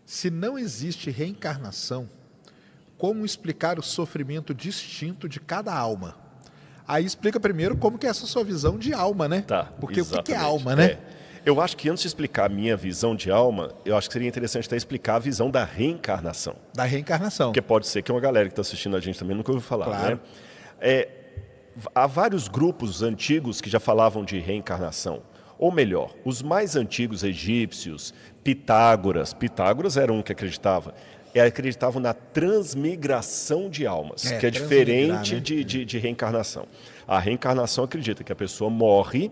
Se não existe reencarnação, como explicar o sofrimento distinto de cada alma? Aí explica primeiro como que é essa sua visão de alma, né? Tá, porque exatamente. o que é alma, né? Eu acho que antes de explicar a minha visão de alma, eu acho que seria interessante até explicar a visão da reencarnação. Da reencarnação. Porque pode ser que uma galera que está assistindo a gente também nunca ouviu falar, Claro. né? Há vários grupos antigos que já falavam de reencarnação. Ou melhor, os mais antigos egípcios, Pitágoras era um que acreditavam na transmigração de almas, que é diferente, né, de reencarnação. A reencarnação acredita que a pessoa morre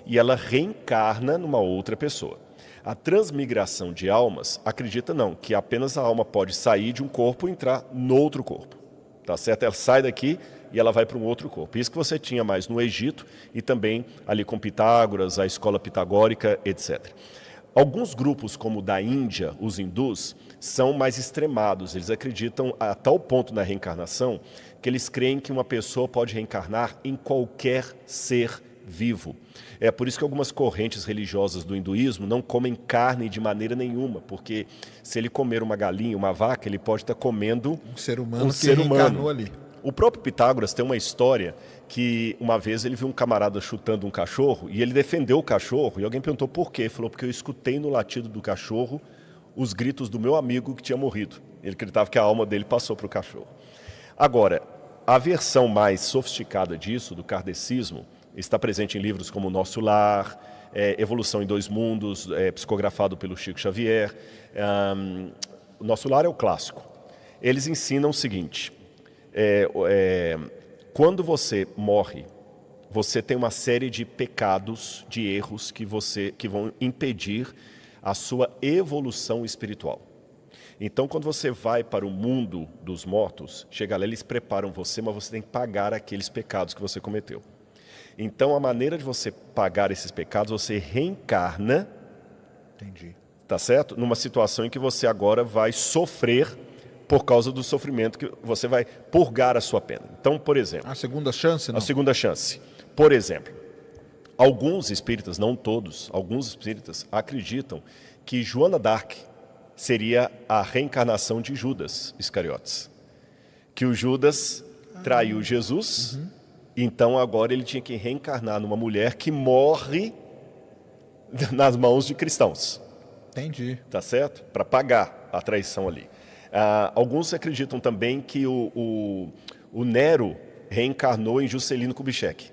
e ela reencarna numa outra pessoa. A transmigração de almas acredita não, que apenas a alma pode sair de um corpo e entrar no outro corpo. Tá certo? Ela sai daqui e ela vai para um outro corpo. Isso que você tinha mais no Egito e também ali com Pitágoras, a escola pitagórica, etc. Alguns grupos, como o da Índia, os hindus, são mais extremados. Eles acreditam a tal ponto na reencarnação que eles creem que uma pessoa pode reencarnar em qualquer ser vivo. É por isso que algumas correntes religiosas do hinduísmo não comem carne de maneira nenhuma, porque se ele comer uma galinha, uma vaca, ele pode estar comendo um ser humano que reencarnou ali. O próprio Pitágoras tem uma história que uma vez ele viu um camarada chutando um cachorro e ele defendeu o cachorro e alguém perguntou por quê. Ele falou, porque eu escutei no latido do cachorro os gritos do meu amigo que tinha morrido. Ele acreditava que a alma dele passou para o cachorro. Agora, a versão mais sofisticada disso, do kardecismo, está presente em livros como Nosso Lar, Evolução em Dois Mundos, psicografado pelo Chico Xavier. O Nosso Lar é o clássico. Eles ensinam o seguinte: quando você morre, você tem uma série de pecados, de erros que vão impedir a sua evolução espiritual. Então, quando você vai para o mundo dos mortos, chega lá, eles preparam você, mas você tem que pagar aqueles pecados que você cometeu. Então, a maneira de você pagar esses pecados, você reencarna, Entendi, tá certo? Numa situação em que você agora vai sofrer por causa do sofrimento, que você vai purgar a sua pena. Então, por exemplo... A segunda chance, não? A segunda chance. Por exemplo, alguns espíritas, não todos, alguns espíritas acreditam que Joana d'Arc seria a reencarnação de Judas Iscariotes. Que o Judas traiu Jesus, então agora ele tinha que reencarnar numa mulher que morre nas mãos de cristãos. Entendi. Tá certo? Para pagar a traição ali. Alguns acreditam também que o Nero reencarnou em Juscelino Kubitschek.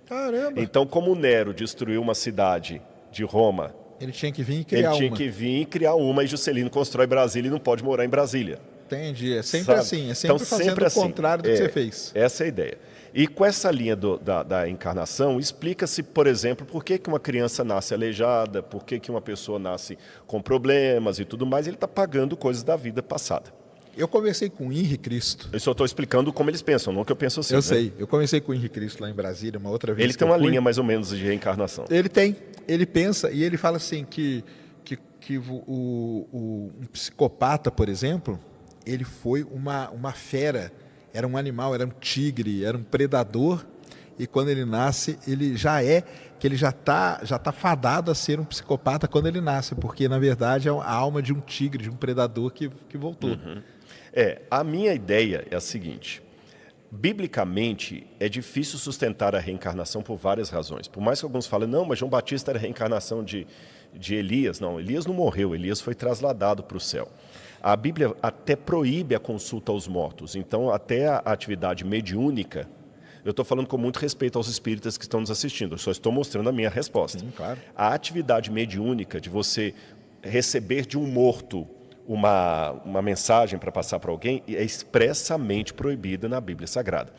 Caramba! Então, como o Nero destruiu uma cidade de Roma, ele tinha que vir e criar uma. Ele tinha que vir e criar uma, e Juscelino constrói Brasília e não pode morar em Brasília. Entendi. É sempre Sabe? assim, é sempre então, fazendo sempre o assim. contrário do que você fez. Essa é a ideia. E com essa linha da encarnação, explica-se, por exemplo, por que uma criança nasce aleijada, por que uma pessoa nasce com problemas e tudo mais, ele está pagando coisas da vida passada. Eu conversei com o Henri Cristo. Eu só estou explicando como eles pensam, não que eu penso assim. Eu sei. Eu conversei com o Henri Cristo lá em Brasília uma outra vez. Ele tem uma linha mais ou menos de reencarnação. Ele tem. Ele pensa e ele fala assim que um psicopata, por exemplo, ele foi uma fera, era um animal, era um tigre, era um predador, e quando ele nasce, ele já tá fadado a ser um psicopata quando ele nasce, porque na verdade é a alma de um tigre, de um predador que voltou. A minha ideia é a seguinte: biblicamente é difícil sustentar a reencarnação por várias razões. Por mais que alguns falem, não, mas João Batista era a reencarnação de Elias. Não, Elias não morreu, Elias foi trasladado para o céu. A Bíblia até proíbe a consulta aos mortos, então até a atividade mediúnica, eu estou falando com muito respeito aos espíritas que estão nos assistindo, eu só estou mostrando a minha resposta. Sim, claro. A atividade mediúnica de você receber de um morto uma mensagem para passar para alguém é expressamente proibida na Bíblia Sagrada.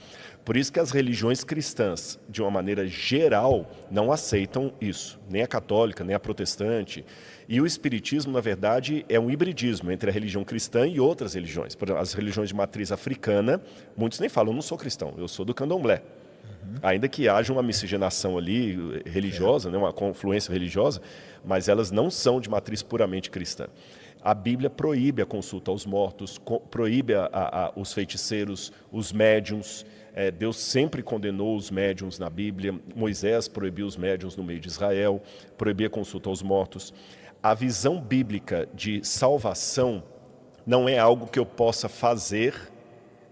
Por isso que as religiões cristãs, de uma maneira geral, não aceitam isso. Nem a católica, nem a protestante. E o espiritismo, na verdade, é um hibridismo entre a religião cristã e outras religiões. Por exemplo, as religiões de matriz africana, muitos nem falam, eu não sou cristão, eu sou do candomblé. Ainda que haja uma miscigenação ali religiosa, né, uma confluência religiosa, mas elas não são de matriz puramente cristã. A Bíblia proíbe a consulta aos mortos, proíbe os feiticeiros, os médiuns. Deus sempre condenou os médiuns na Bíblia. Moisés proibiu os médiuns no meio de Israel, proibia a consulta aos mortos. A visão bíblica de salvação não é algo que eu possa fazer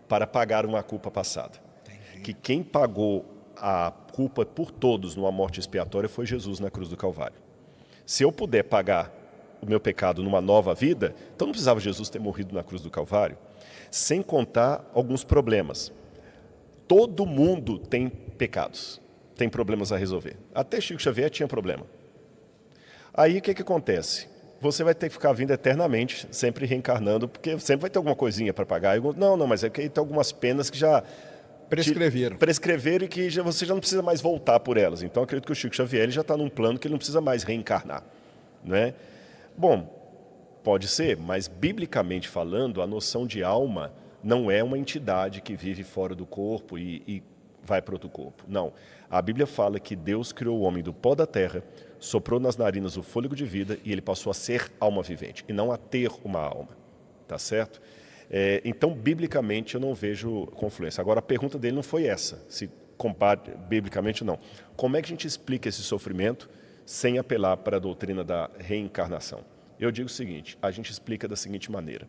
para pagar uma culpa passada. Entendi. Que quem pagou a culpa por todos numa morte expiatória foi Jesus na cruz do Calvário. Se eu puder pagar o meu pecado numa nova vida, então não precisava Jesus ter morrido na cruz do Calvário. Sem contar alguns problemas. Todo mundo tem pecados, tem problemas a resolver. Até Chico Xavier tinha problema. Aí o que acontece? Você vai ter que ficar vindo eternamente, sempre reencarnando, porque sempre vai ter alguma coisinha para pagar. Não, mas é que tem algumas penas que já prescreveram e que você já não precisa mais voltar por elas. Então, acredito que o Chico Xavier ele já está num plano que ele não precisa mais reencarnar. Não é? Bom, pode ser, mas biblicamente falando, a noção de alma não é uma entidade que vive fora do corpo e vai para outro corpo. Não. A Bíblia fala que Deus criou o homem do pó da terra, soprou nas narinas o fôlego de vida e ele passou a ser alma vivente, e não a ter uma alma. Tá certo? Então, biblicamente, eu não vejo confluência. Agora, a pergunta dele não foi essa, se compare biblicamente ou não. Como é que a gente explica esse sofrimento sem apelar para a doutrina da reencarnação? Eu digo o seguinte, a gente explica da seguinte maneira.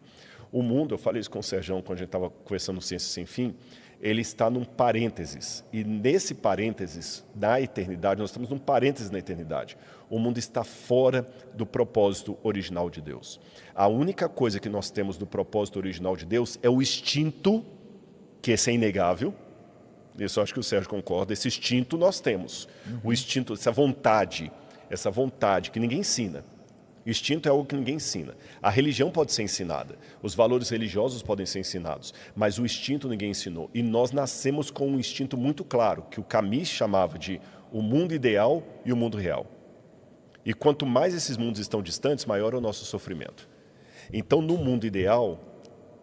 O mundo, eu falei isso com o Serjão quando a gente estava conversando no Ciência Sem Fim, ele está num parênteses. E nesse parênteses da eternidade, nós estamos num parênteses na eternidade. O mundo está fora do propósito original de Deus. A única coisa que nós temos do propósito original de Deus é o instinto, que esse é inegável. Isso eu acho que o Sérgio concorda. Esse instinto nós temos. O instinto, essa vontade que ninguém ensina. Instinto é algo que ninguém ensina. A religião pode ser ensinada, os valores religiosos podem ser ensinados, mas o instinto ninguém ensinou. E nós nascemos com um instinto muito claro, que o Camus chamava de o mundo ideal e o mundo real. E quanto mais esses mundos estão distantes, maior é o nosso sofrimento. Então, no mundo ideal,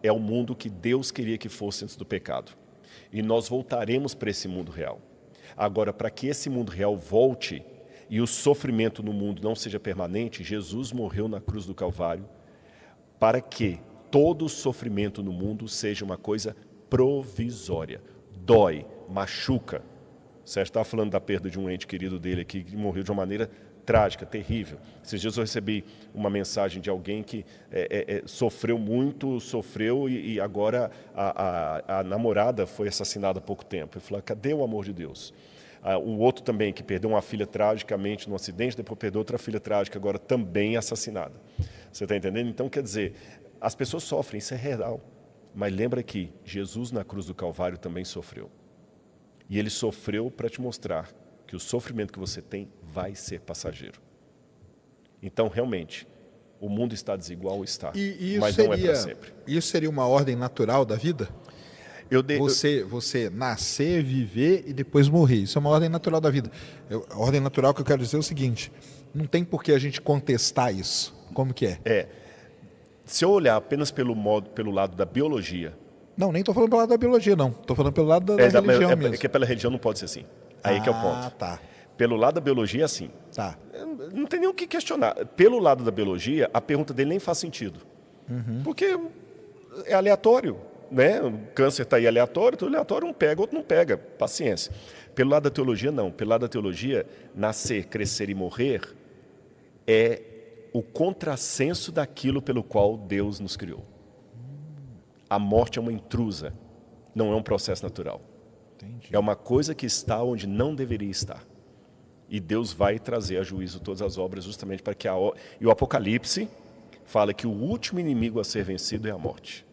é o mundo que Deus queria que fosse antes do pecado. E nós voltaremos para esse mundo real. Agora, para que esse mundo real volte e o sofrimento no mundo não seja permanente, Jesus morreu na cruz do Calvário para que todo o sofrimento no mundo seja uma coisa provisória. Dói, machuca. O Sérgio estava falando da perda de um ente querido dele aqui, que morreu de uma maneira trágica, terrível. Esses dias eu recebi uma mensagem de alguém que sofreu muito, e agora a namorada foi assassinada há pouco tempo. Eu falei, cadê o amor de Deus? O outro também, que perdeu uma filha tragicamente num acidente, depois perdeu outra filha trágica, agora também assassinada. Você está entendendo? Então, quer dizer, as pessoas sofrem, isso é real. Mas lembra que Jesus na cruz do Calvário também sofreu. E ele sofreu para te mostrar que o sofrimento que você tem vai ser passageiro. Então, realmente, o mundo está desigual, está, mas não é para sempre. Isso seria uma ordem natural da vida? Você nascer, viver e depois morrer. Isso é uma ordem natural da vida. A ordem natural que eu quero dizer é o seguinte, não tem por que a gente contestar isso. Como que é? Se eu olhar apenas pelo lado da biologia... Não, nem estou falando pelo lado da biologia, não. Estou falando pelo lado da religião mesmo. É que pela religião não pode ser assim. Aí que é o ponto. Tá. Pelo lado da biologia é assim. Tá. Não tem nem o que questionar. Pelo lado da biologia, a pergunta dele nem faz sentido. Porque é aleatório. Né? O câncer está aí aleatório, então aleatório um pega, outro não pega. Paciência. Pelo lado da teologia, não. Pelo lado da teologia, nascer, crescer e morrer é o contrassenso daquilo pelo qual Deus nos criou. A morte é uma intrusa, não é um processo natural. Entendi. É uma coisa que está onde não deveria estar. E Deus vai trazer a juízo todas as obras justamente para que E o Apocalipse fala que o último inimigo a ser vencido é a morte.